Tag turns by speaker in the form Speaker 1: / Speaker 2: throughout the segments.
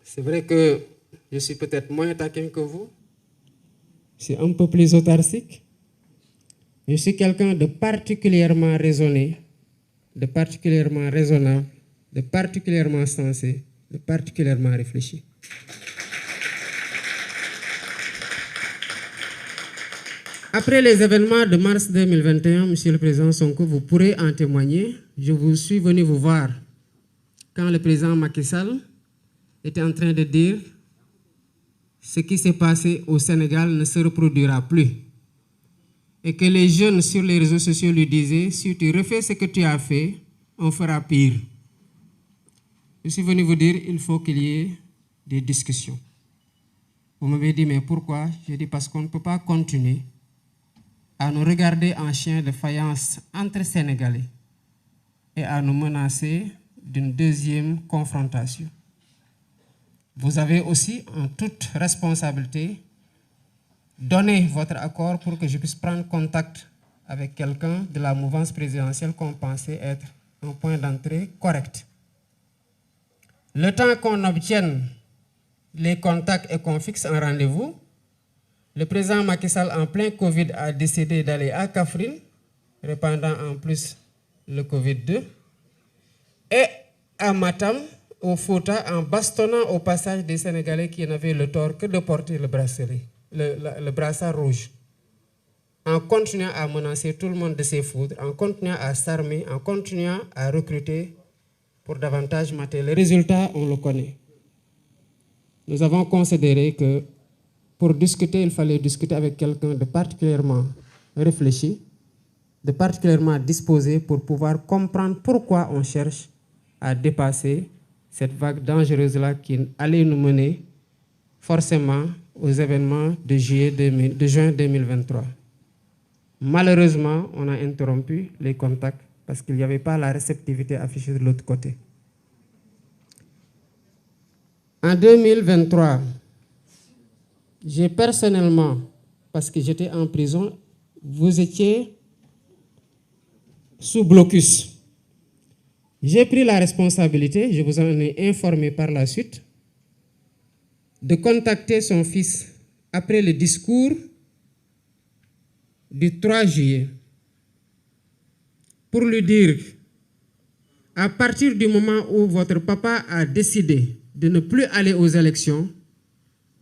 Speaker 1: c'est vrai que je suis peut-être moins taquin que vous. Je suis un peu plus autarcique. Je suis quelqu'un de particulièrement raisonné, de particulièrement raisonnable, de particulièrement sensé, de particulièrement réfléchi. Après les événements de mars 2021, Monsieur le Président Sonko, vous pourrez en témoigner. Je vous suis venu vous voir quand le président Macky Sall était en train de dire ce qui s'est passé au Sénégal ne se reproduira plus. Et que les jeunes sur les réseaux sociaux lui disaient, si tu refais ce que tu as fait, on fera pire. Je suis venu vous dire, il faut qu'il y ait des discussions. Vous m'avez dit, mais pourquoi? J'ai dit, parce qu'on ne peut pas continuer à nous regarder en chien de faïence entre Sénégalais et à nous menacer d'une deuxième confrontation. Vous avez aussi, en toute responsabilité, donné votre accord pour que je puisse prendre contact avec quelqu'un de la mouvance présidentielle qu'on pensait être un point d'entrée correct. Le temps qu'on obtienne les contacts et qu'on fixe un rendez-vous, le président Macky Sall, en plein Covid, a décidé d'aller à Kaffrine, répandant en plus le Covid-2, et à Matam, au Fouta, en bastonnant au passage des Sénégalais qui n'avaient le tort que de porter le bracelet, le brassard rouge, en continuant à menacer tout le monde de ses foudres, en continuant à s'armer, en continuant à recruter pour davantage mater. Le résultat, on le connaît. Nous avons considéré que pour discuter, il fallait discuter avec quelqu'un de particulièrement réfléchi, de particulièrement disposé pour pouvoir comprendre pourquoi on cherche à dépasser cette vague dangereuse-là qui allait nous mener forcément aux événements de juin 2023. Malheureusement, on a interrompu les contacts parce qu'il n'y avait pas la réceptivité affichée de l'autre côté. En 2023, j'ai personnellement, parce que j'étais en prison, vous étiez sous blocus. J'ai pris la responsabilité, je vous en ai informé par la suite, de contacter son fils après le discours du 3 juillet pour lui dire, à partir du moment où votre papa a décidé de ne plus aller aux élections,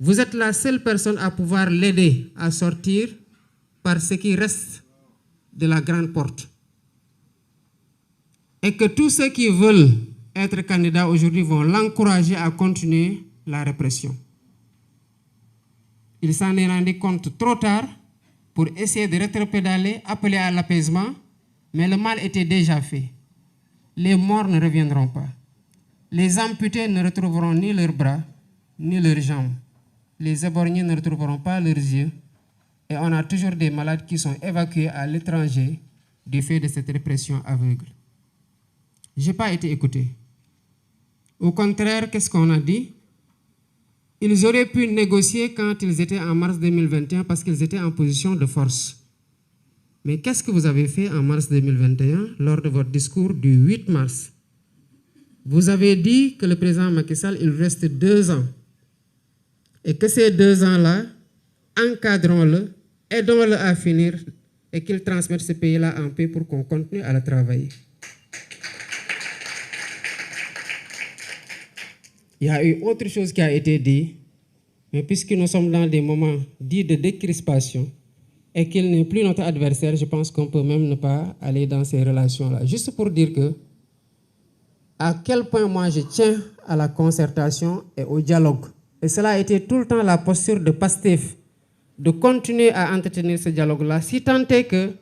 Speaker 1: vous êtes la seule personne à pouvoir l'aider à sortir par ce qui reste de la grande porte. Et que tous ceux qui veulent être candidats aujourd'hui vont l'encourager à continuer la répression. Il s'en est rendu compte trop tard pour essayer de rétropédaler, appeler à l'apaisement, mais le mal était déjà fait. Les morts ne reviendront pas. Les amputés ne retrouveront ni leurs bras, ni leurs jambes. Les éborgnés ne retrouveront pas leurs yeux. Et on a toujours des malades qui sont évacués à l'étranger du fait de cette répression aveugle. Je n'ai pas été écouté. Au contraire, qu'est-ce qu'on a dit? Ils auraient pu négocier quand ils étaient en mars 2021 parce qu'ils étaient en position de force. Mais qu'est-ce que vous avez fait en mars 2021 lors de votre discours du 8 mars? Vous avez dit que le président Macky Sall, il reste 2 ans. Et que ces 2 ans-là, encadrons-le, aidons-le à finir et qu'il transmette ce pays-là en paix pour qu'on continue à le travailler. Il y a eu autre chose qui a été dit, mais puisque nous sommes dans des moments dits de décrispation et qu'il n'est plus notre adversaire, je pense qu'on peut même ne pas aller dans ces relations-là. Juste pour dire que, à quel point moi je tiens à la concertation et au dialogue. Et cela a été tout le temps la posture de Pastef, de continuer à entretenir ce dialogue-là, si tant est que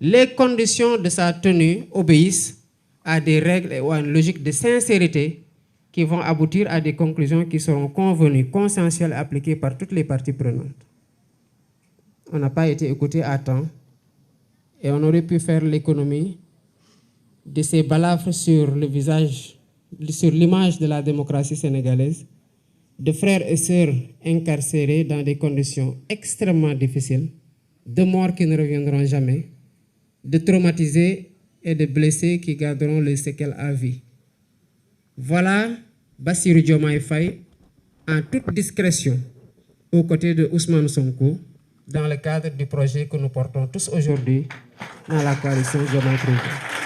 Speaker 1: les conditions de sa tenue obéissent à des règles et à une logique de sincérité qui vont aboutir à des conclusions qui seront convenues, consensuelles et appliquées par toutes les parties prenantes. On n'a pas été écouté à temps et on aurait pu faire l'économie de ces balafres sur le visage, sur l'image de la démocratie sénégalaise, de frères et sœurs incarcérés dans des conditions extrêmement difficiles, de morts qui ne reviendront jamais, de traumatisés et de blessés qui garderont les séquelles à vie. Voilà Bassirou Diomaye Faye en toute discrétion aux côtés de Ousmane Sonko dans le cadre du projet que nous portons tous aujourd'hui dans la coalition Diomaye Président.